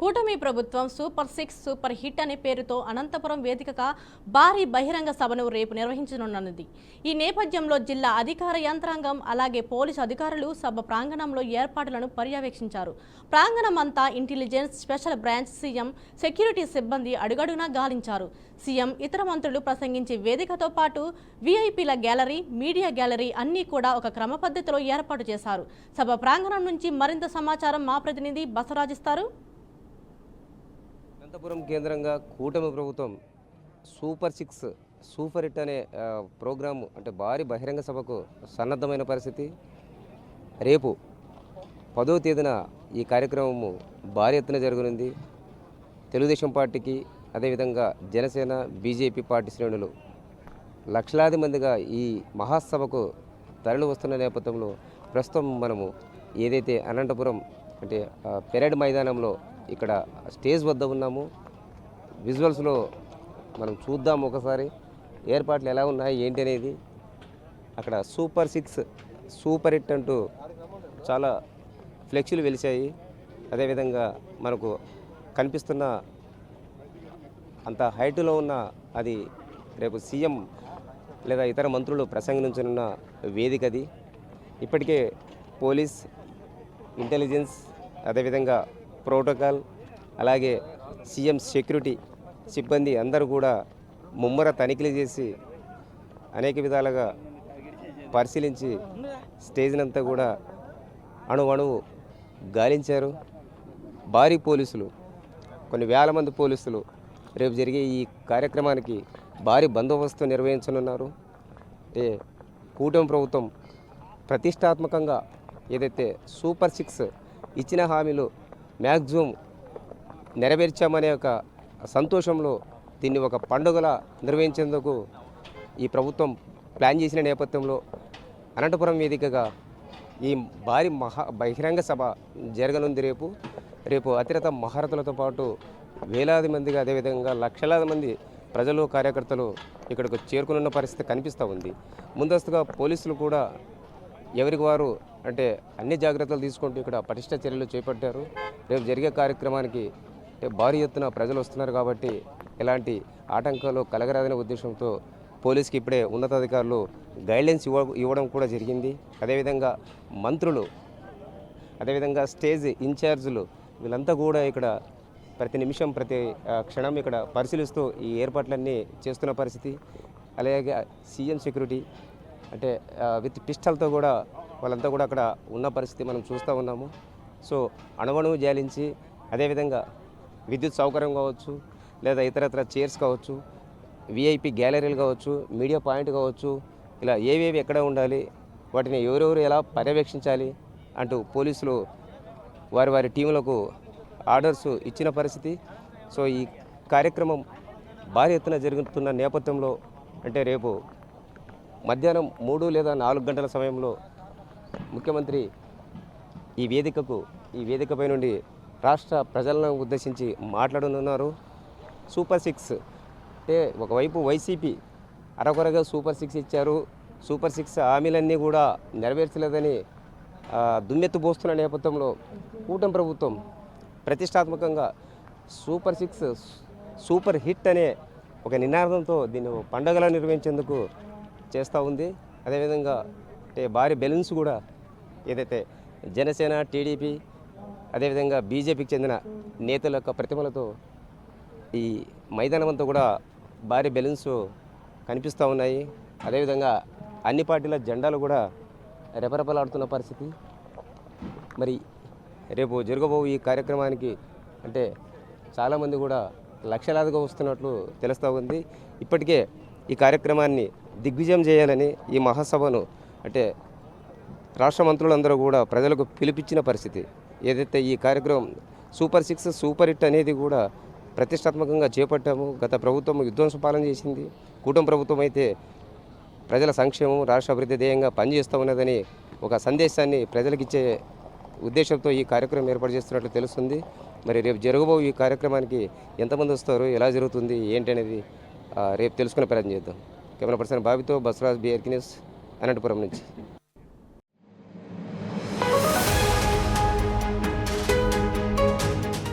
కూటమి ప్రభుత్వం super 6 super hit అనే పేరుతో అనంతపురం వేదికగా భారీ బహిరంగ సభను రేపు నిర్వహించనున్నది. ఈ నేపథ్యంలో జిల్లా అధికార యంత్రాంగం అలాగే పోలీసు అధికారులు సభ ప్రాంగణంలో ఏర్పాట్లను పర్యవేక్షించారు. ప్రాంగణం అంతా intelligence, special branch, CM security సిబ్బంది అడుగడుగునా గాలించారు. సీఎం ఇతర మంత్రులు ప్రసంగించే వేదికతో పాటు వీఐపీల గ్యాలరీ, మీడియా గ్యాలరీ అన్నీ కూడా ఒక క్రమ పద్ధతిలో ఏర్పాటు చేశారు. సభ ప్రాంగణం నుంచి మరింత సమాచారం మా ప్రతినిధి బసరాజిస్తారు. అనంతపురం కేంద్రంగా కూటమి ప్రభుత్వం సూపర్ 6 సూపర్ హిట్ అనే ప్రోగ్రాము అంటే భారీ బహిరంగ సభకు సన్నద్ధమైన పరిస్థితి. రేపు 10వ తేదీన ఈ కార్యక్రమము భారీ ఎత్తున జరగనుంది. తెలుగుదేశం పార్టీకి అదేవిధంగా జనసేన, బీజేపీ పార్టీ శ్రేణులు లక్షలాది మందిగా ఈ మహాసభకు తరలి వస్తున్న నేపథ్యంలో ప్రస్తుతం మనము ఏదైతే అనంతపురం అంటే పెరేడ్ మైదానంలో ఇక్కడ స్టేజ్ వద్ద ఉన్నాము. విజువల్స్లో మనం చూద్దాం ఒకసారి ఏర్పాట్లు ఎలా ఉన్నాయి ఏంటి అనేది. అక్కడ సూపర్ 6 సూపర్ హిట్ అంటూ చాలా ఫ్లెక్సీలు వెలిచాయి. అదేవిధంగా మనకు కనిపిస్తున్న అంత హైట్లో ఉన్న అది రేపు సీఎం లేదా ఇతర మంత్రులు ప్రసంగించనున్న వేదిక అది. ఇప్పటికే పోలీస్, ఇంటెలిజెన్స్, అదేవిధంగా ప్రోటోకాల్, అలాగే సీఎం సెక్యూరిటీ సిబ్బంది అందరూ కూడా ముమ్మర తనిఖీలు చేసి అనేక విధాలుగా పరిశీలించి స్టేజ్నంతా కూడా అణువు గాలించారు. భారీ పోలీసులు, కొన్ని వేల మంది పోలీసులు రేపు జరిగే ఈ కార్యక్రమానికి భారీ బందోబస్తు నిర్వహించనున్నారు. అంటే కూటమి ప్రభుత్వం ప్రతిష్టాత్మకంగా ఏదైతే సూపర్ 6 ఇచ్చిన హామీలు మ్యాక్సిమం నెరవేర్చామనే ఒక సంతోషంలో దీన్ని ఒక పండుగలా నిర్వహించేందుకు ఈ ప్రభుత్వం ప్లాన్ చేసిన నేపథ్యంలో అనంతపురం వేదికగా ఈ భారీ బహిరంగ సభ జరగనుంది. రేపు అతిరత మహారథులతో పాటు వేలాది మందిగా అదేవిధంగా లక్షలాది మంది ప్రజలు, కార్యకర్తలు ఇక్కడికి చేరుకున్న పరిస్థితి కనిపిస్తూ ఉంది. ముందస్తుగా పోలీసులు కూడా ఎవరికి వారు అంటే అన్ని జాగ్రత్తలు తీసుకుంటూ ఇక్కడ పటిష్ట చర్యలు చేపట్టారు. రేపు జరిగే కార్యక్రమానికి భారీ ఎత్తున ప్రజలు వస్తున్నారు కాబట్టి ఎలాంటి ఆటంకాలు కలగరాదనే ఉద్దేశంతో పోలీసుకి ఇప్పుడే ఉన్నతాధికారులు గైడ్లైన్స్ ఇవ్వడం కూడా జరిగింది. అదేవిధంగా మంత్రులు, అదేవిధంగా స్టేజ్ ఇన్ఛార్జీలు వీళ్ళంతా కూడా ఇక్కడ ప్రతి నిమిషం ప్రతి క్షణం ఇక్కడ పరిశీలిస్తూ ఈ ఏర్పాట్లన్నీ చేస్తున్న పరిస్థితి. అలాగే సీఎం సెక్యూరిటీ అంటే విత్ పిస్టల్తో కూడా వాళ్ళంతా కూడా అక్కడ ఉన్న పరిస్థితి మనం చూస్తూ ఉన్నాము. సో అణువణువు జాలించి అదేవిధంగా విద్యుత్ సౌకర్యం కావచ్చు, లేదా ఇతరత్ర చైర్స్ కావచ్చు, విఐపి గ్యాలరీలు కావచ్చు, మీడియా పాయింట్ కావచ్చు, ఇలా ఏవేవి ఎక్కడ ఉండాలి, వాటిని ఎవరెవరు ఎలా పర్యవేక్షించాలి అంటూ పోలీసులు వారి టీములకు ఆర్డర్స్ ఇచ్చిన పరిస్థితి. సో ఈ కార్యక్రమం భారీ ఎత్తున జరుగుతున్న నేపథ్యంలో అంటే రేపు మధ్యాహ్నం 3 లేదా 4 గంటల సమయంలో ముఖ్యమంత్రి ఈ వేదికపై నుండి రాష్ట్ర ప్రజలను ఉద్దేశించి మాట్లాడనున్నారు. సూపర్ 6 అంటే ఒకవైపు వైసీపీ అరకొరగా సూపర్ 6 ఇచ్చారు, సూపర్ 6 హామీలన్నీ కూడా నెరవేర్చలేదని దుమ్మెత్తుపోస్తున్న నేపథ్యంలో కూటమి ప్రభుత్వం ప్రతిష్టాత్మకంగా సూపర్ 6 సూపర్ హిట్ అనే ఒక నినాదంతో దీన్ని పండుగలా నిర్వహించేందుకు చేస్తూ ఉంది. అదేవిధంగా అంటే భారీ బెలూన్స్ కూడా ఏదైతే జనసేన, టీడీపీ అదేవిధంగా బీజేపీకి చెందిన నేతల యొక్క ప్రతిమలతో ఈ మైదానం అంతా కూడా భారీ బెలూన్స్ కనిపిస్తూ ఉన్నాయి. అదేవిధంగా అన్ని పార్టీల జెండాలు కూడా రెపరెపలాడుతున్న పరిస్థితి. మరి రేపు జరగబో ఈ కార్యక్రమానికి అంటే చాలామంది కూడా లక్షలాదిగా వస్తున్నట్లు తెలుస్తూ ఉంది. ఇప్పటికే ఈ కార్యక్రమాన్ని దిగ్విజయం చేయాలని ఈ మహాసభను అంటే రాష్ట్ర మంత్రులందరూ కూడా ప్రజలకు పిలిపించిన పరిస్థితి. ఏదైతే ఈ కార్యక్రమం సూపర్ 6 సూపర్ హిట్ అనేది కూడా ప్రతిష్టాత్మకంగా చేపట్టాము. గత ప్రభుత్వం విధ్వంస పాలన చేసింది. కూటమి ప్రభుత్వం అయితే ప్రజల సంక్షేమం, రాష్ట్ర అభివృద్ధి ధ్యేయంగా పనిచేస్తూ ఉన్నదని ఒక సందేశాన్ని ప్రజలకు ఇచ్చే ఉద్దేశంతో ఈ కార్యక్రమం ఏర్పాటు చేస్తున్నట్లు తెలుస్తుంది. మరి రేపు జరగబో ఈ కార్యక్రమానికి ఎంతమంది వస్తారు, ఎలా జరుగుతుంది ఏంటి అనేది రేపు తెలుసుకునే ప్రయత్నం చేద్దాం. కెమెరా పర్సన్ బాబితో బసరాజ్, BRK న్యూస్, అనంతపురం నుంచి.